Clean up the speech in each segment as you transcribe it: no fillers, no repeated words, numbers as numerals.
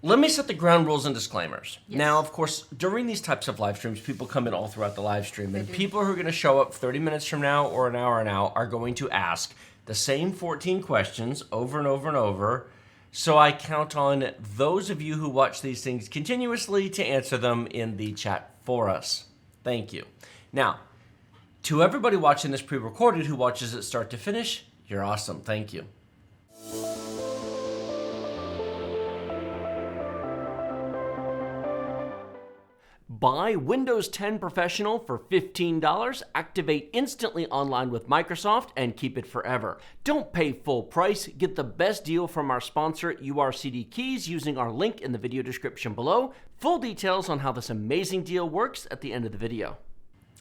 let me set the ground rules and disclaimers. Yes. Now, of course, during these types of live streams, people come in all throughout the live stream, and do. people who are going to show up 30 minutes from now or an hour now are going to ask the same 14 questions over and over and over. So I count on those of you who watch these things continuously to answer them in the chat for us. Thank you. Now, to everybody watching this pre-recorded who watches it start to finish, you're awesome. Thank you. Buy Windows 10 Professional for $15, activate instantly online with Microsoft, and keep it forever. Don't pay full price. Get the best deal from our sponsor, urcdkeys, using our link in the video description below. Full details on how this amazing deal works at the end of the video.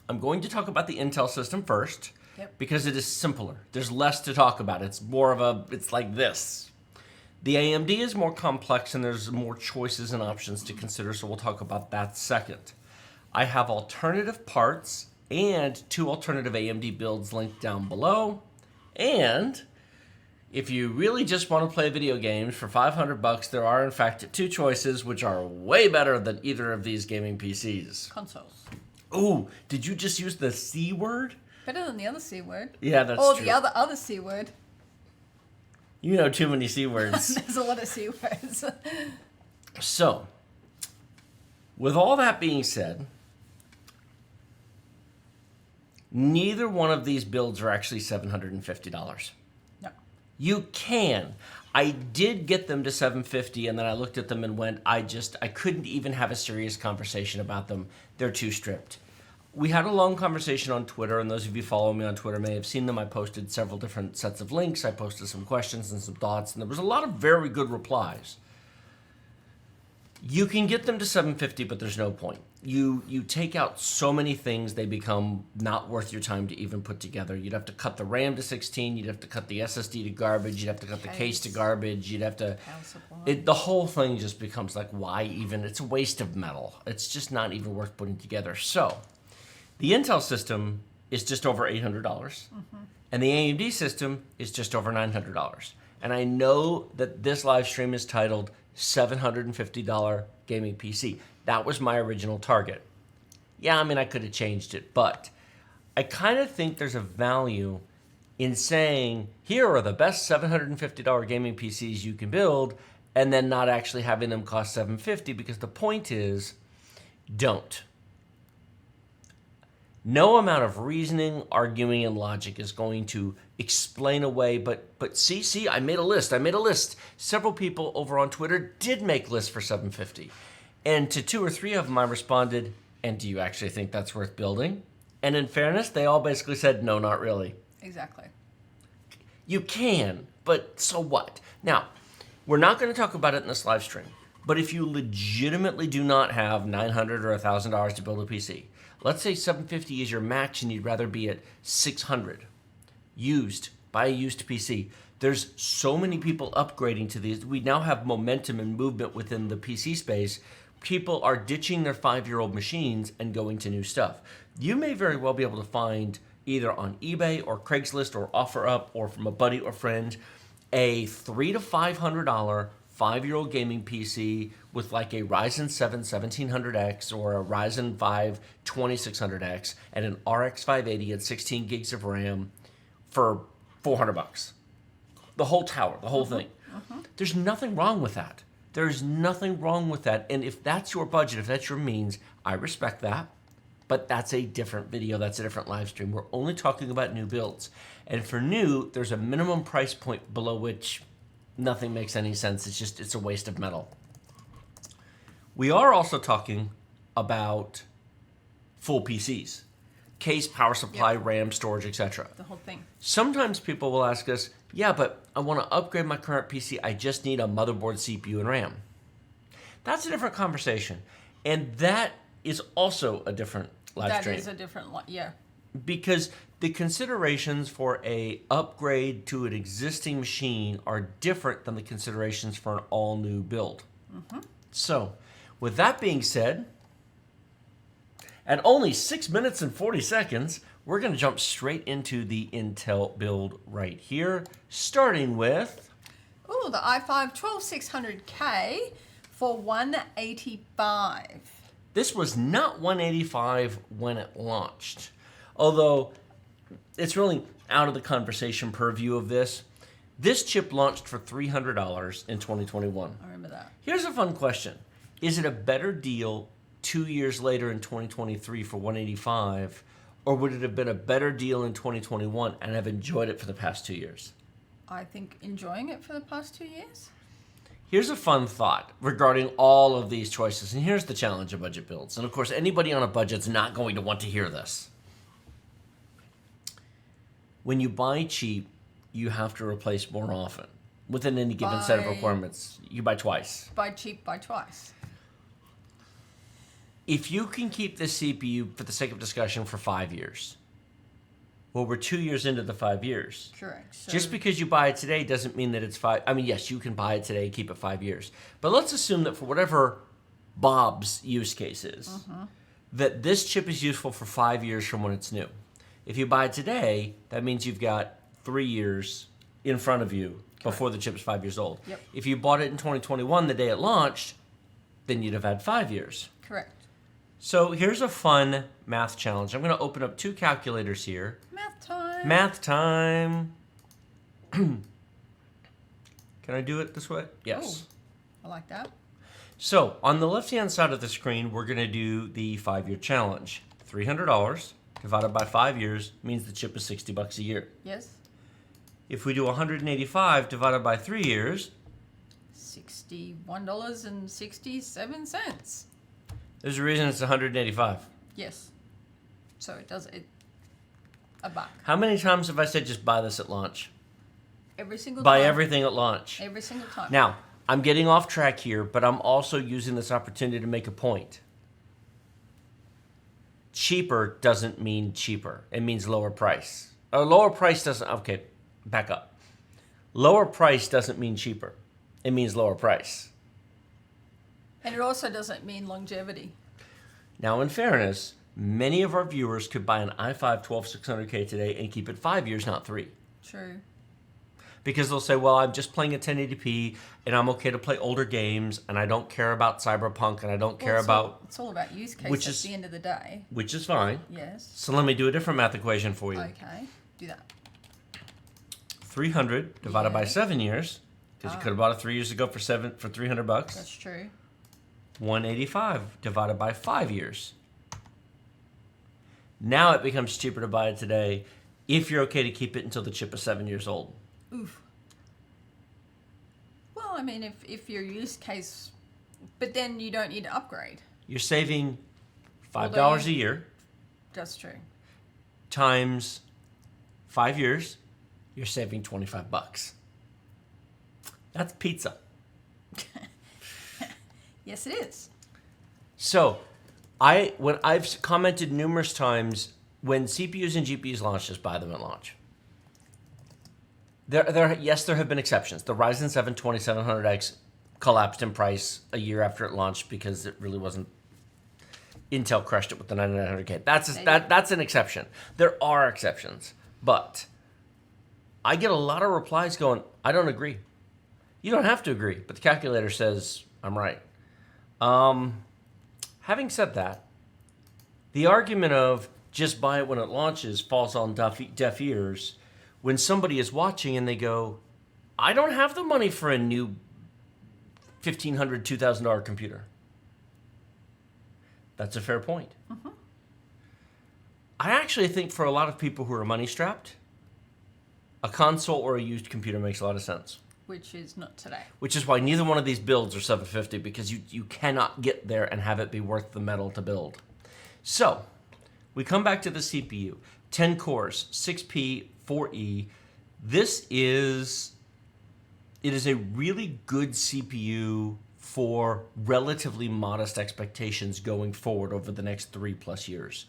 I'm going to talk about the Intel system first, because it is simpler. There's less to talk about. It's more of a, it's like this. The AMD is more complex and there's more choices and options to consider, so we'll talk about that second. I have alternative parts and 2 alternative AMD builds linked down below. And if you really just want to play video games for $500, there are in fact 2 choices which are way better than either of these gaming PCs. Consoles. Ooh, did you just use the C word? Better than the other C word. Yeah, that's or true. Or the other C word. You know too many C words. There's a lot of C words. So, with all that being said, neither one of these builds are actually $750. No. You can. I did get them to $750, and then I looked at them and went, I couldn't even have a serious conversation about them. They're too stripped. We had a long conversation on Twitter, and those of you following me on Twitter may have seen them. I posted several different sets of links. I posted some questions and some thoughts, and there was a lot of very good replies. You can get them to $750, but there's no point. You take out so many things, they become not worth your time to even put together. You'd have to cut the RAM to 16, you'd have to cut the SSD to garbage, you'd have to cut the case to garbage, you'd have to... the whole thing just becomes like, why even? It's a waste of metal. It's just not even worth putting together. So, the Intel system is just over $800, and the AMD system is just over $900. And I know that this live stream is titled $750 gaming PC. That was my original target. Yeah, I mean, I could have changed it, but I kind of think there's a value in saying, here are the best $750 gaming PCs you can build, and then not actually having them cost $750, because the point is, don't. No amount of reasoning, arguing, and logic is going to explain away, but see, I made a list. Several people over on Twitter did make lists for $750. And to 2 or 3 of them, I responded, and do you actually think that's worth building? And in fairness, they all basically said, no, not really. Exactly. You can, but so what? Now, we're not going to talk about it in this live stream, but if you legitimately do not have $900 or $1,000 to build a PC, let's say $750 is your max and you'd rather be at $600. Buy a used PC. There's so many people upgrading to these. We now have momentum and movement within the PC space. People are ditching their 5-year-old machines and going to new stuff. You may very well be able to find either on eBay or Craigslist or OfferUp or from a buddy or friend a $300 to $500 5-year-old gaming PC with like a Ryzen 7 1700X or a Ryzen 5 2600X and an RX 580 and 16 gigs of RAM for $400. The whole tower, the whole thing. There's nothing wrong with that. There's nothing wrong with that. And if that's your budget, if that's your means, I respect that. But that's a different video. That's a different live stream. We're only talking about new builds. And for new, there's a minimum price point below which nothing makes any sense. It's a waste of metal. We are also talking about full PCs. Case, power supply, RAM, storage, etc. The whole thing. Sometimes people will ask us, yeah, but I want to upgrade my current PC. I just need a motherboard, CPU, and RAM. That's a different conversation. And that is also a different live stream. That is a different, yeah. Because the considerations for a upgrade to an existing machine are different than the considerations for an all-new build. So, with that being said, at only 6 minutes and 40 seconds, we're going to jump straight into the Intel build right here, starting with... Ooh, the i5 12600K For $185. This was not $185 when it launched. Although, it's really out of the conversation purview of this. This chip launched for $300 in 2021. I remember that. Here's a fun question. Is it a better deal 2 years later in 2023 for $185, or would it have been a better deal in 2021 and have enjoyed it for the past 2 years? I think enjoying it for the past 2 years. Here's a fun thought regarding all of these choices, and here's the challenge of budget builds. And of course, anybody on a budget's not going to want to hear this. When you buy cheap, you have to replace more often. Within any given set of requirements, you buy twice. Buy cheap, buy twice. If you can keep this CPU, for the sake of discussion, for 5 years, well, we're 2 years into the 5 years. Correct. So Just because you buy it today doesn't mean that it's five. I mean, yes, you can buy it today and keep it 5 years. But let's assume that for whatever Bob's use case is, that this chip is useful for 5 years from when it's new. If you buy it today, that means you've got 3 years in front of you before the chip's 5 years old. Yep. If you bought it in 2021, the day it launched, then you'd have had 5 years. Correct. So here's a fun math challenge. I'm going to open up 2 calculators here. Math time. Math time. Can I do it this way? Yes. I like that. So on the left-hand side of the screen, we're going to do the 5-year challenge. $300 divided by 5 years means the chip is $60 a year. Yes. If we do 185 divided by 3 years, $61.67. there's a reason it's 185. Yes. So it does it a buck. How many times have I said just buy this at launch? Every single Buy time. everything at launch. Every single time. Now, I'm getting off track here, but I'm also using this opportunity to make a point. Cheaper doesn't mean cheaper. It means lower price. Lower price doesn't, okay, back up. Lower price doesn't mean cheaper. It means lower price. And it also doesn't mean longevity. Now, in fairness, many of our viewers could buy an i5 12600K today and keep it 5 years, not 3. True. Because they'll say, well, I'm just playing at 1080p and I'm okay to play older games and I don't care about Cyberpunk and I don't care about... It's all about use case which at is- the end of the day. Which is fine. Yes. So let me do a different math equation for you. Okay. Do that. 300 divided by Yeah. 7 years, because you could have bought it 3 years ago for $300. That's true. 185 divided by 5 years. Now it becomes cheaper to buy it today if you're okay to keep it until the chip is 7 years old. Oof. Well, I mean, if your use case, but then you don't need to upgrade. You're saving $5 Although- a year That's true. times 5 years. You're saving $25. That's pizza. Yes, it is. So, when I've commented numerous times, when CPUs and GPUs launch, just buy them at launch. Yes, there have been exceptions. The Ryzen 7 2700X collapsed in price a year after it launched because it really wasn't. Intel crushed it with the 9900K. That's an exception. There are exceptions, but I get a lot of replies going, I don't agree. You don't have to agree, but the calculator says I'm right. Having said that, the argument of just buy it when it launches falls on deaf ears when somebody is watching and they go, I don't have the money for a new $1,500, $2,000 computer. That's a fair point. Mm-hmm. I actually think for a lot of people who are money strapped, a console or a used computer makes a lot of sense. Which is not today. Which is why neither one of these builds are $750, because you cannot get there and have it be worth the metal to build. So, we come back to the CPU. 10 cores, 6P, 4E. It is a really good CPU for relatively modest expectations going forward over the next 3+ years.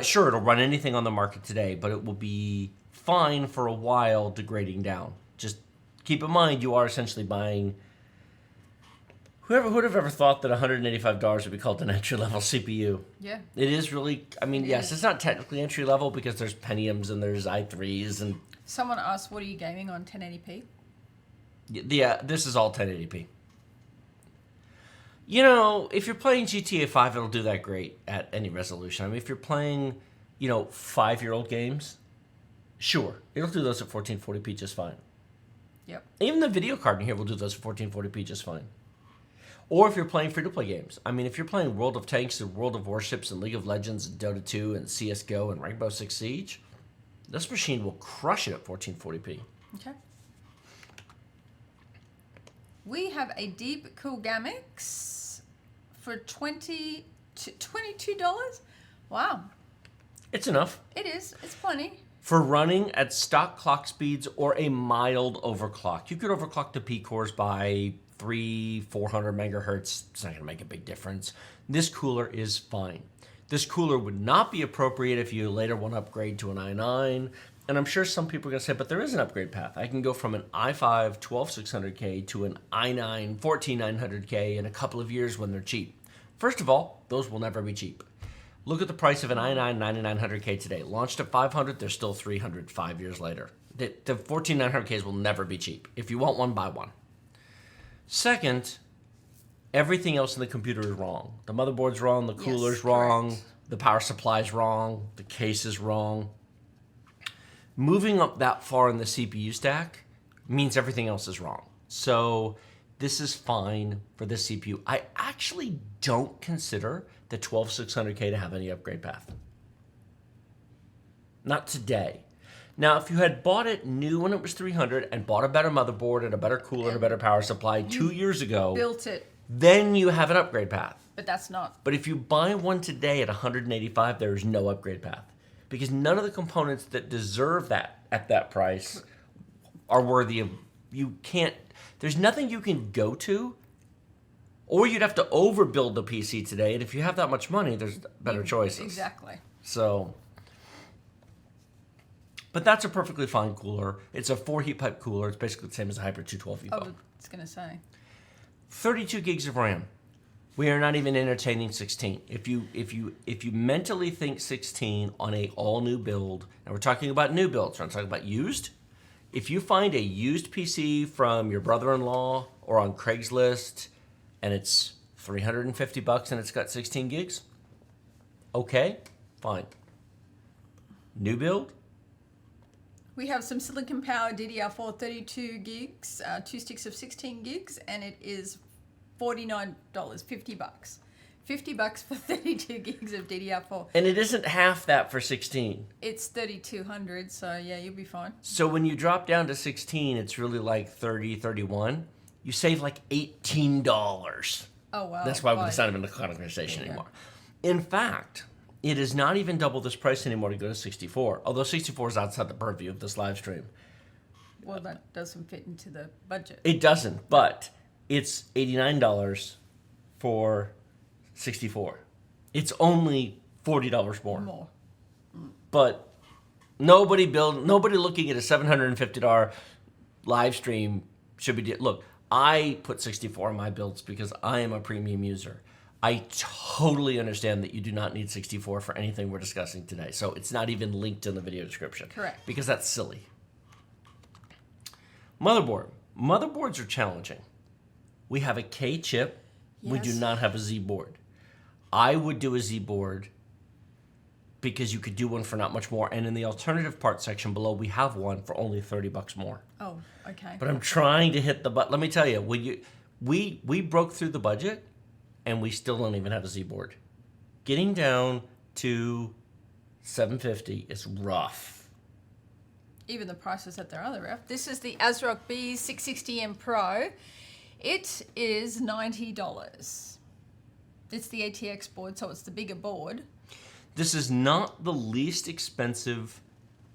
Sure, it'll run anything on the market today, but it will be fine for a while, degrading down. Just keep in mind, you are essentially buying... Whoever would have ever thought that $185 would be called an entry-level CPU? Yeah. It is really... I mean, It yes, is. it's not technically entry-level because there's Pentiums and there's i3s and... Someone asked, what are you gaming on 1080p? Yeah, this is all 1080p. You know, if you're playing GTA 5, it'll do that great at any resolution. I mean, if you're playing, 5-year-old games, sure, it'll do those at 1440p just fine. Yep. Even the video card in here will do those at 1440p just fine. Or if you're playing free-to-play games. I mean, if you're playing World of Tanks and World of Warships and League of Legends and Dota 2 and CSGO and Rainbow Six Siege, this machine will crush it at 1440p. Okay. We have a Deep Cool Gamix for $22. Wow. It's enough. It is. It's plenty. For running at stock clock speeds or a mild overclock. You could overclock the P cores by 400 megahertz. It's not going to make a big difference. This cooler is fine. This cooler would not be appropriate if you later want to upgrade to an i9. And I'm sure some people are going to say, but there is an upgrade path. I can go from an i5 12600K to an i9 14900K in a couple of years when they're cheap. First of all, those will never be cheap. Look at the price of an i9 9900K today. Launched at 500, they're still 300 5 years later. The 14900Ks will never be cheap. If you want one, buy one. Second, everything else in the computer is wrong. The motherboard's wrong, the cooler's wrong, correct. the power supply's wrong, the case is wrong. Moving up that far in the CPU stack means everything else is wrong. So this is fine for this CPU. I actually don't consider the 12600K to have any upgrade path. Not today. Now, if you had bought it new when it was 300 and bought a better motherboard and a better cooler and a better power supply 2 years ago, Built it, then you have an upgrade path. but that's not. But if you buy one today at 185, there is no upgrade path. Because none of the components that deserve that at that price are worthy of, there's nothing you can go to, or you'd have to overbuild the PC today. And if you have that much money, there's better choices. Exactly. So, but that's a perfectly fine cooler. It's a 4 heat pipe cooler. It's basically the same as a Hyper 212 I Evo. was going to say. 32 gigs of RAM. We are not even entertaining 16. If you mentally think 16 on a all new build, and we're talking about new builds, we're not talking about used. If you find a used PC from your brother-in-law or on Craigslist, and it's $350 and it's got 16 gigs, okay, fine. New build. We have some silicon power DDR4 32 gigs, 2 sticks of 16 gigs, and it is $49, $50. $50 for 32 gigs of DDR4. And it isn't half that for 16. It's 3,200, so yeah, you'll be fine. So when you drop down to 16, it's really like 30, 31. You save like $18. Oh, wow. That's why it's not even a conversation Yeah. anymore. In fact, it is not even double this price anymore to go to 64, although 64 is outside the purview of this live stream. Well, that doesn't fit into the budget. It doesn't, but it's $89 for 64. It's only $40 more. More. But nobody looking at a $750 live stream should be. Look, I put 64 in my builds because I am a premium user. I totally understand that you do not need 64 for anything we're discussing today. So it's not even linked in the video description. Correct. Because that's silly. Motherboard. Motherboards are challenging. We have a K chip. We do Yes. not have a Z board. I would do a Z board because you could do one for not much more. And in the alternative part section below, we have one for only $30 more. Oh, okay. But I'm trying to hit the button. Let me tell you, we broke through the budget, and we still don't even have a Z board. Getting down to $750 is rough. Even the prices at their other ref. This is the ASRock B660M Pro. It is $90. It's the ATX board, so it's the bigger board. This is not the least expensive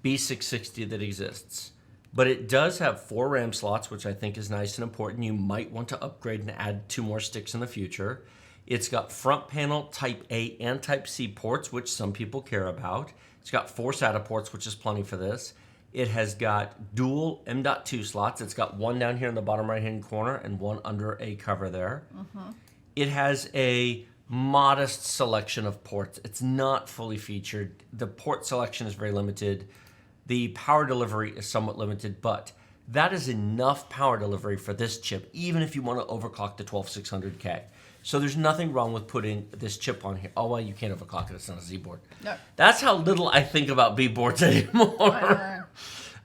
B660 that exists, but it does have 4 RAM slots, which I think is nice and important. You might want to upgrade and add 2 more sticks in the future. It's got front panel Type A and Type C ports, which some people care about. It's got 4 SATA ports, which is plenty for this. It has got dual M.2 slots. It's got one down here in the bottom right-hand corner and one under a cover there. Mm-hmm. It has a modest selection of ports. It's not fully featured. The port selection is very limited. The power delivery is somewhat limited, but That is enough power delivery for this chip, even if you want to overclock the 12600K. So there's nothing wrong with putting this chip on here. Oh, well, you can't overclock it. It's not a Z board. No. That's how little I think about B boards anymore. I know.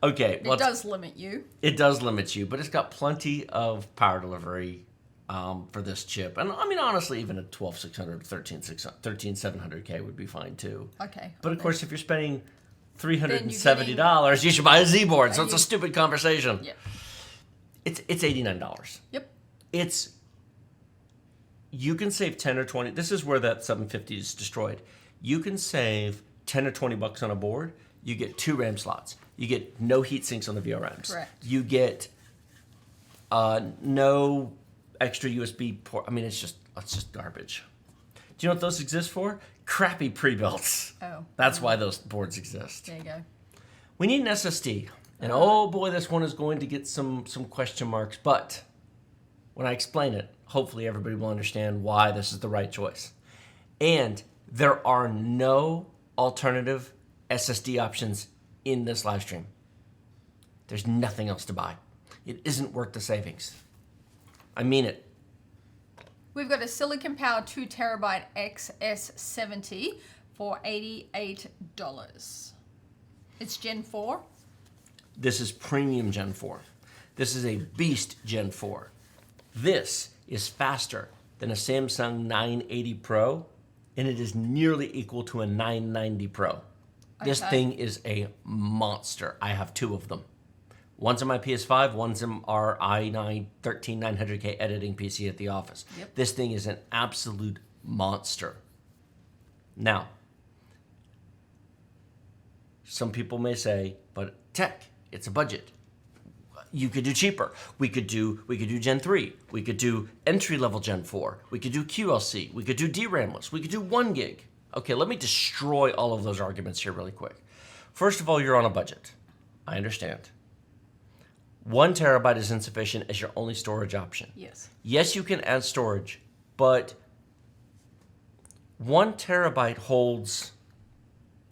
Okay. It does limit you. It does limit you, but it's got plenty of power delivery for this chip. And I mean, honestly, even a 12600, 13700K would be fine too. Okay. But of course, if you're spending $370, you should buy a Z board. So it's a stupid conversation. Yeah. It's $89. Yep. You can save 10 or 20. This is where that 750 is destroyed. You can save 10 or 20 bucks on a board. You get 2 RAM slots. You get no heat sinks on the VRMs. Correct. You get no extra USB port. I mean, it's just garbage. Do you know what those exist for? Crappy pre-builts. Oh. That's why those boards exist. There you go. We need an SSD. And oh boy, this one is going to get some question marks. But when I explain it, hopefully everybody will understand why this is the right choice. And there are no alternative SSD options in this live stream. There's nothing else to buy. It isn't worth the savings. I mean it. We've got a silicon power 2 terabyte XS70 for $88. It's Gen 4. This is premium Gen 4. This is a beast Gen 4. This is faster than a Samsung 980 Pro, and it is nearly equal to a 990 Pro. This thing is a monster. I have 2 of them. One's on my PS5, one's in our i9 13900K editing PC at the office. Yep. This thing is an absolute monster. Now, some people may say, but tech, it's a budget. You could do cheaper. We could do Gen 3. We could do entry-level Gen 4. We could do QLC. We could do DRAMless. We could do 1 gig. Okay, let me destroy all of those arguments here really quick. First of all, you're on a budget. I understand. 1 terabyte is insufficient as your only storage option. Yes. Yes, you can add storage, but 1 terabyte holds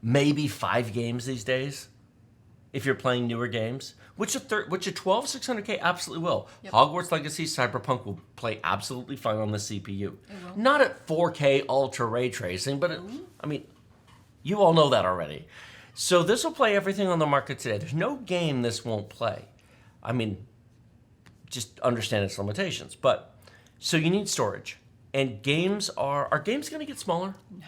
maybe 5 games these days if you're playing newer games, which a 12600K absolutely will. Yep. Hogwarts Legacy Cyberpunk will play absolutely fine on the CPU. It will. Not at 4K ultra ray tracing, but I mean, you all know that already. So this will play everything on the market today. There's no game this won't play. I mean, just understand its limitations. But so you need storage, and games are games going to get smaller? No.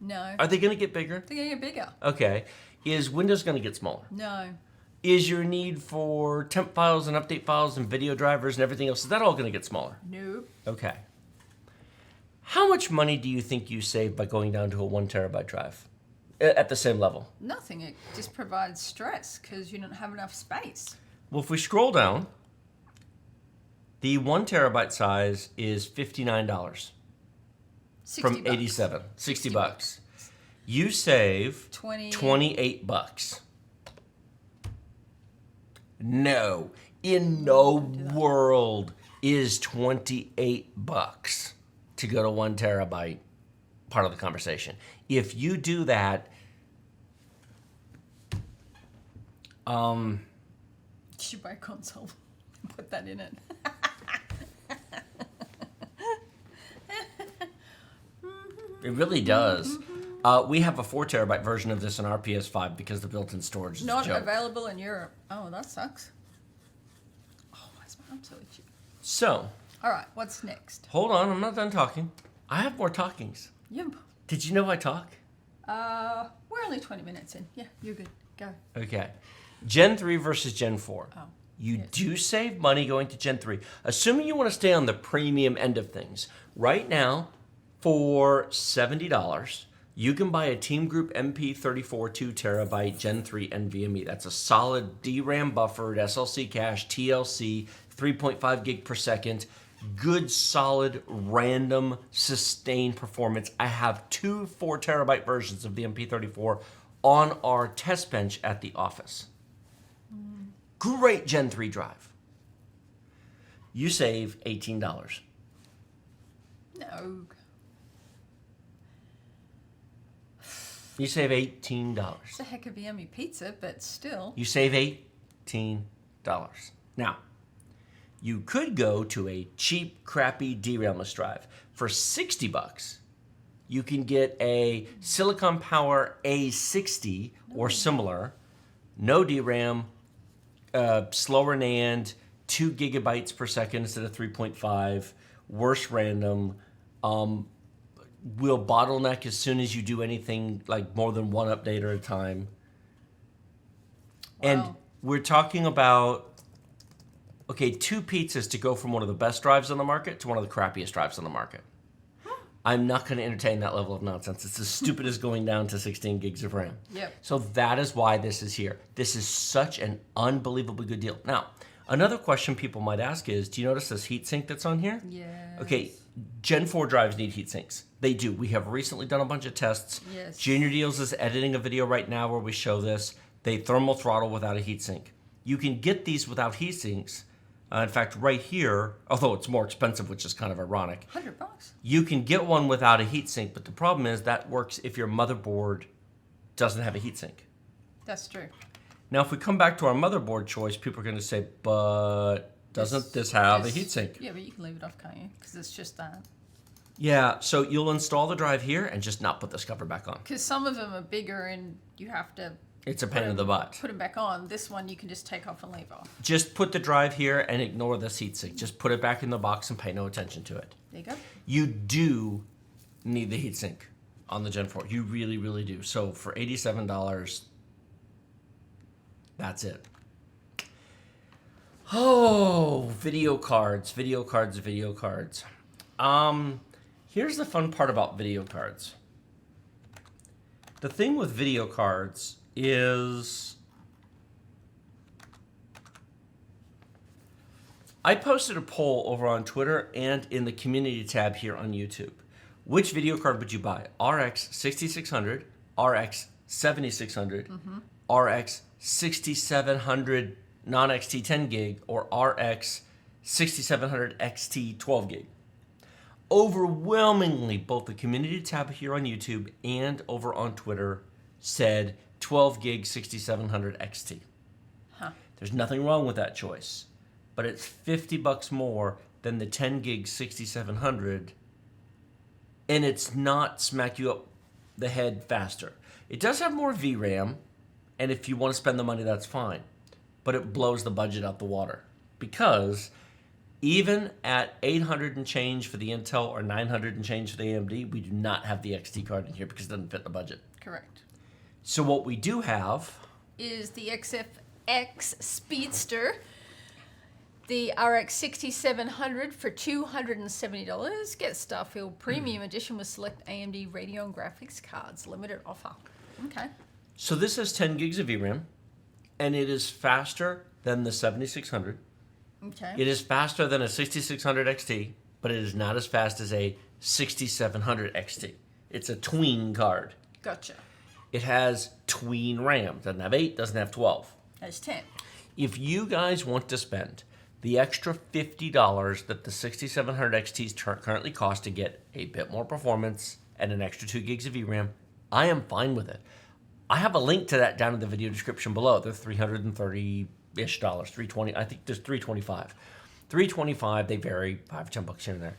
No. Are they going to get bigger? They're going to get bigger. Okay. Is Windows going to get smaller? No. Is your need for temp files and update files and video drivers and everything else, is that all going to get smaller? Nope. Okay. How much money do you think you save by going down to a 1 terabyte drive at the same level? Nothing. It just provides stress because you don't have enough space. Well, if we scroll down, the 1 terabyte size is $59 from $60. $87. 60 bucks. You save 28 bucks. No, in no world is 28 bucks to go to 1 terabyte part of the conversation. If you do that, You should buy a console and put that in it. it really does. We have a 4 terabyte version of this in our PS5 because the built-in storage is Not a joke. available in Europe. Oh, that sucks. Oh, where's my so itchy? So, All right, what's next? hold on, I'm not done talking. I have more talkings. Yep. Did you know I talk? We're only 20 minutes in. Yeah, you're good. Go. Okay. Gen 3 versus Gen 4. Oh, You yes. do save money going to Gen 3, assuming you want to stay on the premium end of things. Right now, for $70, you can buy a Team Group MP34 2 terabyte Gen 3 NVMe. That's a solid DRAM buffered SLC cache, TLC, 3.5 gig per second. Good, solid, random, sustained performance. I have 2 4 terabyte versions of the MP34 on our test bench at the office. Great Gen 3 drive. You save $18. No. You save $18. It's a heck of a yummy pizza, but still. You save Now, you could go to a cheap, crappy DRAM-less drive. For $60, you can get a Silicon Power A60 or similar, no DRAM, slower NAND, 2 gigabytes per second instead of 3.5, worse random, will bottleneck as soon as you do anything like more than one update at a time. Wow. And we're talking about, okay, 2 pizzas to go from one of the best drives on the market to one of the crappiest drives on the market. I'm not going to entertain that level of nonsense. It's as stupid as going down to 16 gigs of RAM. Yep. So that is why this is here. This is such an unbelievably good deal. Now, another question people might ask is, do you notice this heatsink that's on here? Yes. Okay, Gen 4 drives need heat sinks. They do. We have recently done a bunch of tests. Yes. Junior Deals is editing a video right now where we show this. They thermal throttle without a heat sink. You can get these without heat sinks. In fact, right here, although it's more expensive, which is kind of ironic, $100. you can get one without a heat sink, but the problem is that works if your motherboard doesn't have a heat sink. That's true. Now, if we come back to our motherboard choice, people are going to say, but doesn't this have a heat sink? Yeah, but you can leave it off, can't you? Because it's just that. Yeah, so you'll install the drive here and just not put this cover back on. Because some of them are bigger and you have to It's a pain in the butt. put them back on. This one you can just take off and leave off. Just put the drive here and ignore the heat sink. Just put it back in the box and pay no attention to it. There you go. You do need the heat sink on the Gen 4. You really, really do. So for $87, that's it. Oh, video cards. Here's the fun part about video cards. The thing with video cards is I posted a poll over on Twitter and in the community tab here on YouTube. Which video card would you buy? RX 6600, RX 7600, RX 6700 non-XT 10 gig, or RX 6700 XT 12 gig? Overwhelmingly, both the community tab here on YouTube and over on Twitter said 12 gig 6700 XT. Huh. There's nothing wrong with that choice, but it's $50 more than the 10 gig 6700, and it's not smack you up the head faster. It does have more VRAM, and if you want to spend the money, that's fine, but it blows the budget out the water because even at 800 and change for the Intel or 900 and change for the AMD, we do not have the XT card in here because it doesn't fit the budget. Correct. So what we do have Is the XFX Speedster, the RX 6700 for $270. Get Starfield Premium Edition with select AMD Radeon graphics cards. Limited offer. Okay. So this has 10 gigs of VRAM, and it is faster than the 7600. Okay. It is faster than a 6600 XT, but it is not as fast as a 6700 XT. It's a tween card. Gotcha. It has tween RAM. Doesn't have 8, doesn't have 12. That's 10. If you guys want to spend the extra $50 that the 6700 XTs currently cost to get a bit more performance and an extra 2 gigs of VRAM, I am fine with it. I have a link to that down in the video description below. They're $330-ish, $320. I think there's $325. $325, they vary, $5 or $10 here and there.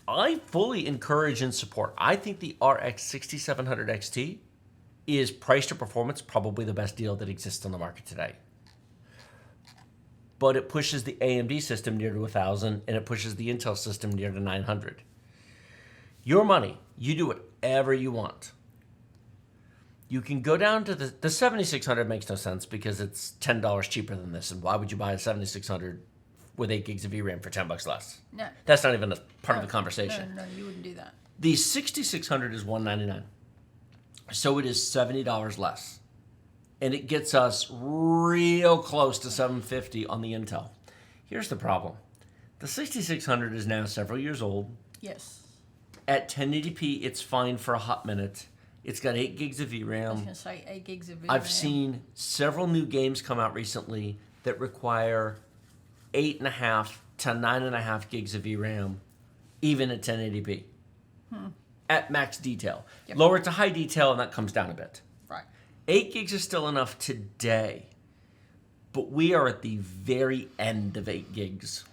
I fully encourage and support. I think the RX 6700 XT is price to performance probably the best deal that exists on the market today. But it pushes the AMD system near to 1,000, and it pushes the Intel system near to 900. Your money, you do whatever you want. You can go down to the 7600 makes no sense because it's $10 cheaper than this, and why would you buy a 7600 with 8 gigs of VRAM for $10 less? No. That's not even a part of the conversation. No, you wouldn't do that. The 6600 is $199, so it is $70 less, and it gets us real close to $750 on the Intel. Here's the problem: the 6600 is now several years old. Yes. At 1080p, it's fine for a hot minute. It's got 8 gigs of I was VRAM. going to say 8 gigs of VRAM. I've seen several new games come out recently that require 8.5 to 9.5 gigs of VRAM, even at 1080p. At max detail. Yep. Lower it to high detail, and that comes down a bit. Right. 8 gigs is still enough today. But we are at the very end of 8 gigs.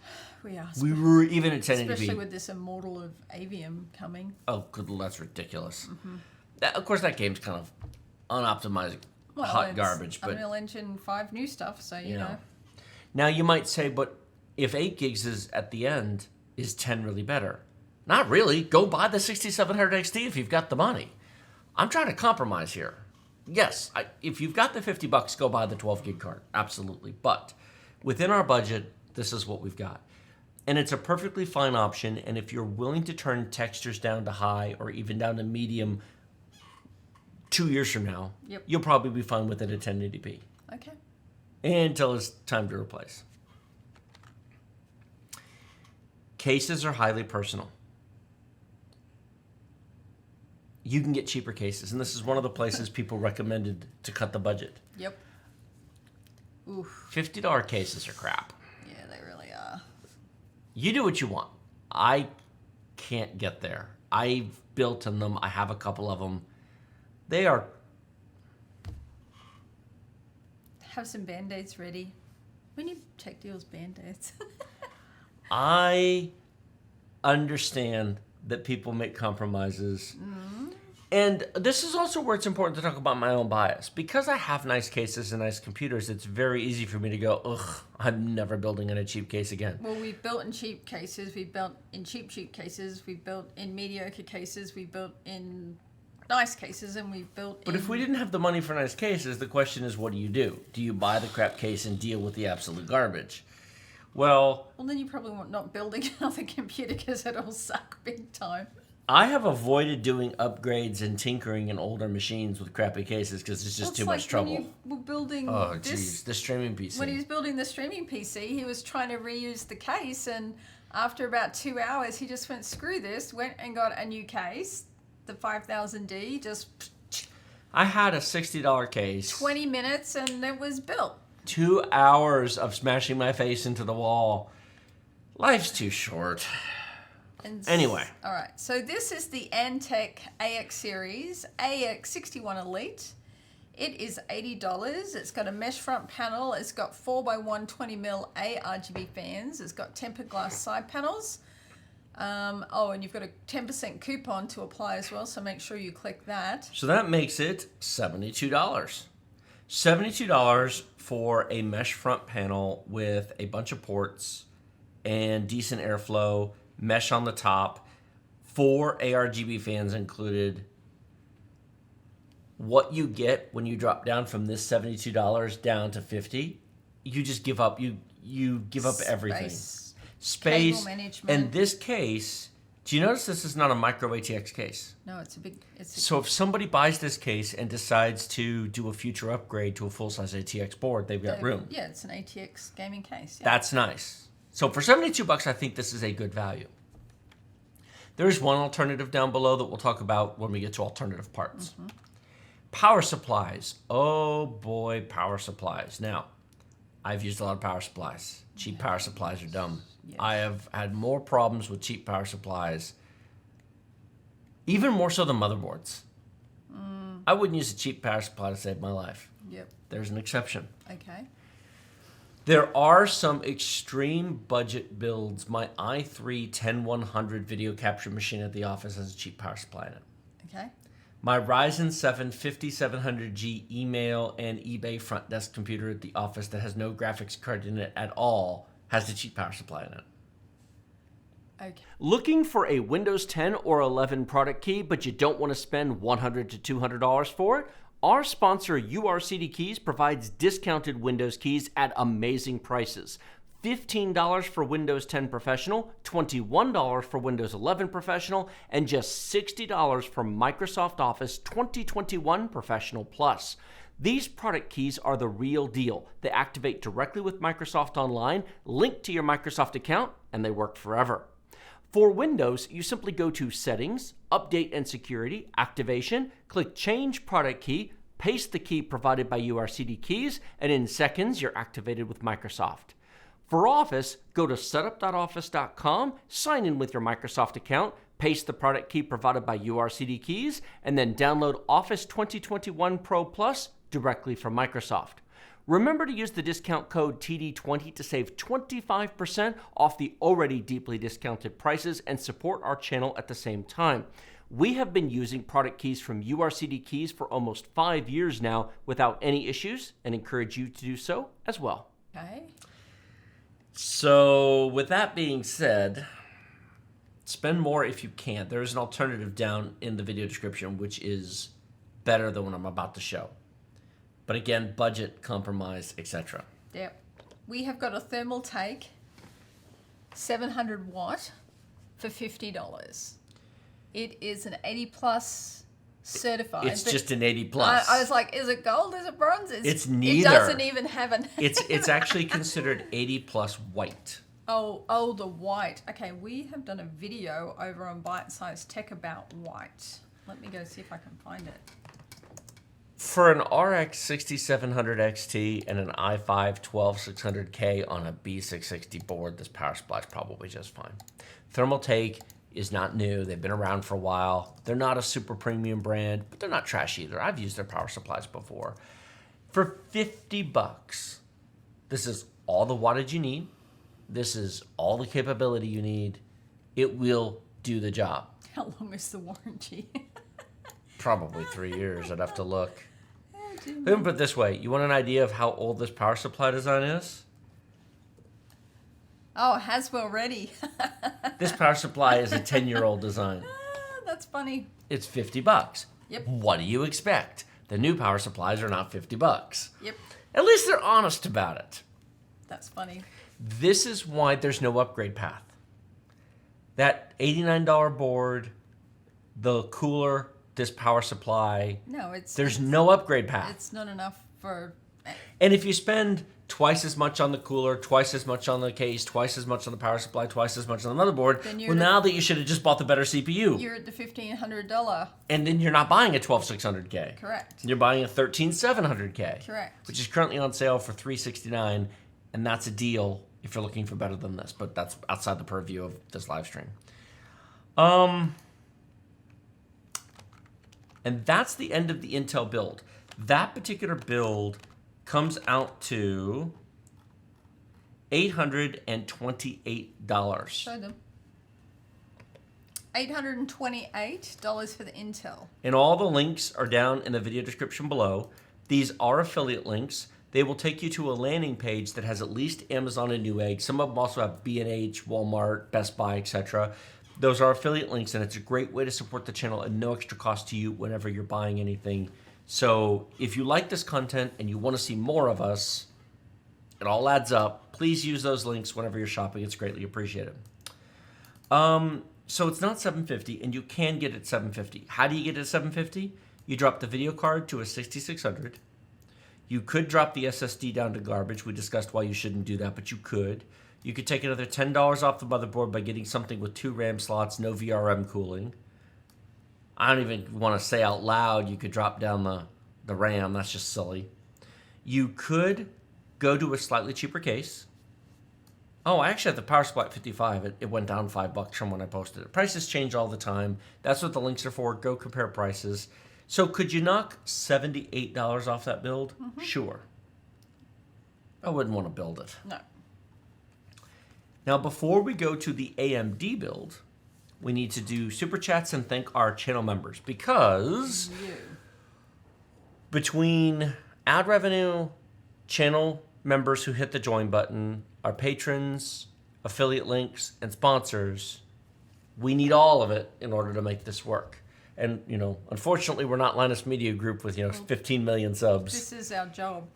We are. We were even at 1080p. Especially with this Immortal of Avium coming. Oh, good, that's ridiculous. Of course, that game's kind of unoptimized, hot it's garbage. But Unreal Engine 5 new stuff, so you know. Now you might say, but if 8 gigs is at the end, is 10 really better? Not really. Go buy the 6700 XT if you've got the money. I'm trying to compromise here. Yes, if you've got the $50, go buy the 12 gig card. Absolutely. But within our budget, this is what we've got. And it's a perfectly fine option. And if you're willing to turn textures down to high or even down to medium 2 years from now, you'll probably be fine with it at 1080p. Okay. Until it's time to replace. Cases are highly personal. You can get cheaper cases, and this is one of the places people recommended to cut the budget. Yep. Oof. $50 cases are crap. Yeah, they really are. You do what you want. I can't get there. I've built in them. I have a couple of them. They are... Have some Band-Aids ready. We need Tech Deals Band-Aids. I understand that people make compromises. And this is also where it's important to talk about my own bias. Because I have nice cases and nice computers, it's very easy for me to go, ugh, I'm never building in a cheap case again. Well, we've built in cheap cases, we've built in cheap cases, we've built in mediocre cases, we've built in nice cases, and we've built But if we didn't have the money for nice cases, the question is, what do you do? Do you buy the crap case and deal with the absolute garbage? Well, then you probably want not building another computer because it'll suck big time. I have avoided doing upgrades and tinkering in older machines with crappy cases because it's just too much trouble. When you were building the streaming PC. When he was building the streaming PC, he was trying to reuse the case, and after about 2 hours, he just went, screw this, went and got a new case, the 5000D, just... I had a $60 case. 20 minutes, and it was built. 2 hours of smashing my face into the wall. Life's too short. Anyway. All right. So this is the Antec AX series, AX61 Elite. It is $80. It's got a mesh front panel. It's got 4x1 20mm ARGB fans. It's got tempered glass side panels. And you've got a 10% coupon to apply as well, so make sure you click that. So that makes it $72. $72 for a mesh front panel with a bunch of ports and decent airflow, mesh on the top, 4 ARGB fans included. What you get when you drop down from this $72 down to $50, you just give up. You give up everything. Space. Cable management. In this case, do you notice this is not a micro ATX case? No, So if somebody buys this case and decides to do a future upgrade to a full-size ATX board, they've got room. Yeah, it's an ATX gaming case. Yeah. That's nice. So for $72, I think this is a good value. There's one alternative down below that we'll talk about when we get to alternative parts. Power supplies. Oh boy, power supplies. Now, I've used a lot of power supplies. Cheap power supplies are dumb. Yes. I have had more problems with cheap power supplies, even more so than motherboards. I wouldn't use a cheap power supply to save my life. Yep. There's an exception. Okay. There are some extreme budget builds. My i3 10100 video capture machine at the office has a cheap power supply in it. Okay. My Ryzen 7 5700G email and eBay front desk computer at the office that has no graphics card in it at all has a cheap power supply in it. Okay. Looking for a Windows 10 or 11 product key, but you don't want to spend $100 to $200 for it? Our sponsor, urcdkeys, provides discounted Windows keys at amazing prices. $15 for Windows 10 Professional, $21 for Windows 11 Professional, and just $60 for Microsoft Office 2021 Professional Plus. These product keys are the real deal. They activate directly with Microsoft Online, link to your Microsoft account, and they work forever. For Windows, you simply go to Settings, Update and Security, Activation, click Change Product Key, paste the key provided by urcdkeys, and in seconds, you're activated with Microsoft. For Office, go to setup.office.com, sign in with your Microsoft account, paste the product key provided by urcdkeys, and then download Office 2021 Pro Plus directly from Microsoft. Remember to use the discount code TD20 to save 25% off the already deeply discounted prices and support our channel at the same time. We have been using product keys from urcdkeys for almost 5 years now without any issues and encourage you to do so as well. Okay. So with that being said, spend more if you can. There is an alternative down in the video description which is better than what I'm about to show. But again, budget, compromise, etc. Yep. We have got a thermal take, 700 watt for $50. It is an 80 plus certified. It's just an 80 plus. I was like, is it gold? Is it bronze? It's neither. It doesn't even have an. It's actually considered 80 plus white. Oh, the white. Okay, we have done a video over on Bite Size Tech about white. Let me go see if I can find it. For an RX 6700 XT and an i5 12600K on a B660 board, this power supply is probably just fine. Thermal Take is not new. They've been around for a while. They're not a super premium brand, but they're not trash either. I've used their power supplies before. For $50, this is all the wattage you need. This is all the capability you need. It will do the job. How long is the warranty? Probably 3 years. I'd have to look. Let me put it this way. You want an idea of how old this power supply design is? Oh, Haswell ready. This power supply is a 10-year-old design. That's funny. It's $50. Yep. What do you expect? The new power supplies are not $50. Yep. At least they're honest about it. That's funny. This is why there's no upgrade path. That $89 board, the cooler, this power supply, No, there's no upgrade path. It's not enough for. And if you spend twice as much on the cooler, twice as much on the case, twice as much on the power supply, twice as much on the motherboard, well, now that you should have just bought the better CPU. You're at the $1,500. And then you're not buying a 12600K. Correct. You're buying a 13700K. Correct. Which is currently on sale for $369, and that's a deal if you're looking for better than this, but that's outside the purview of this live stream. And that's the end of the Intel build. That particular build comes out to $828. Show them. $828 for the Intel. And all the links are down in the video description below. These are affiliate links. They will take you to a landing page that has at least Amazon and Newegg. Some of them also have B&H, Walmart, Best Buy, etc. Those are affiliate links, and it's a great way to support the channel at no extra cost to you whenever you're buying anything. So if you like this content and you want to see more of us, it all adds up. Please use those links whenever you're shopping. It's greatly appreciated. So it's not $750, and you can get it at $750. How do you get it at $750? You drop the video card to a 6600. You could drop the SSD down to garbage. We discussed why you shouldn't do that, but you could. You could take another $10 off the motherboard by getting something with 2 RAM slots, no VRM cooling. I don't even want to say out loud you could drop down the RAM. That's just silly. You could go to a slightly cheaper case. Oh, I actually have the power supply at 55. It went down $5 from when I posted it. Prices change all the time. That's what the links are for. Go compare prices. So could you knock $78 off that build? Mm-hmm. Sure. I wouldn't want to build it. No. Now, before we go to the AMD build, we need to do super chats and thank our channel members because between ad revenue, channel members who hit the join button, our patrons, affiliate links, and sponsors, we need all of it in order to make this work. And, unfortunately, we're not Linus Media Group with, 15 million subs. This is our job.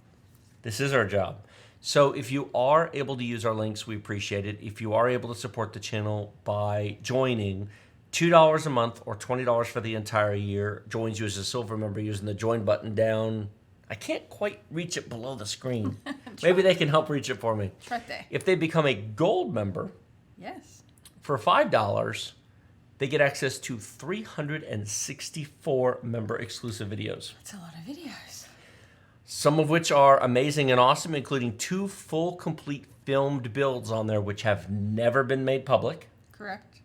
This is our job. So if you are able to use our links, we appreciate it. If you are able to support the channel by joining, $2 a month or $20 for the entire year joins you as a silver member using the join button down. I can't quite reach it below the screen. Maybe they can help reach it for me. It's right there. If they become a gold member, yes, for $5, they get access to 364 member exclusive videos. That's a lot of videos. Some of which are amazing and awesome, including 2 full, complete filmed builds on there, which have never been made public. Correct.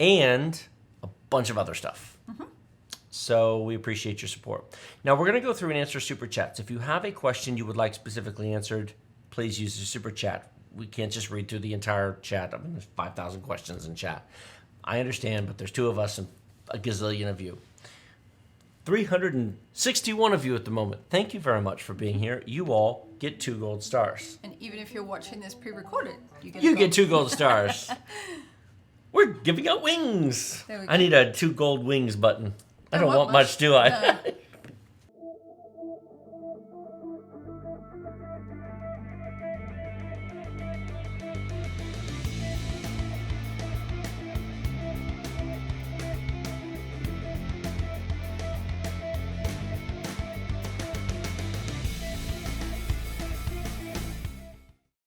And a bunch of other stuff. Mm-hmm. So we appreciate your support. Now we're going to go through and answer super chats. If you have a question you would like specifically answered, please use the super chat. We can't just read through the entire chat. I mean, there's 5,000 questions in chat. I understand, but there's 2 of us and a gazillion of you. 361 of you at the moment. Thank you very much for being here. You all get 2 gold stars. And even if you're watching this pre-recorded, You get 2 gold stars. We're giving out wings. There we go. I need a 2 gold wings button. I don't want much. much, do I? No.